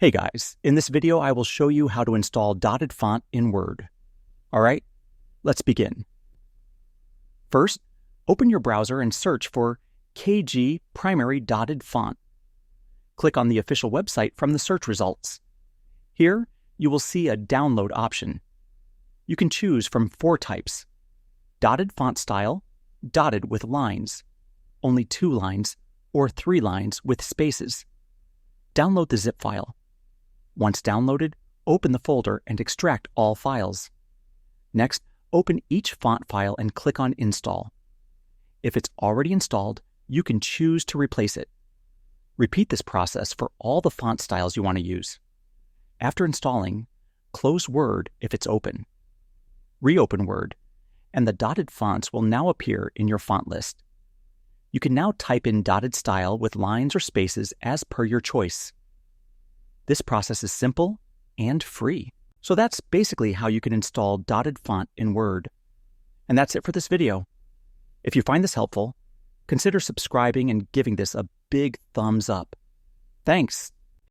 Hey guys, in this video I will show you how to install dotted font in Word. Alright, let's begin. First, open your browser and search for KG Primary Dotted Font. Click on the official website from the search results. Here, you will see a download option. You can choose from 4 types: dotted font style, dotted with lines, only 2 lines, or 3 lines with spaces. Download the zip file. Once downloaded, open the folder and extract all files. Next, open each font file and click on Install. If it's already installed, you can choose to replace it. Repeat this process for all the font styles you want to use. After installing, close Word if it's open. Reopen Word, and the dotted fonts will now appear in your font list. You can now type in dotted style with lines or spaces as per your choice. This process is simple and free. So that's basically how you can install dotted font in Word. And that's it for this video. If you find this helpful, consider subscribing and giving this a big thumbs up. Thanks.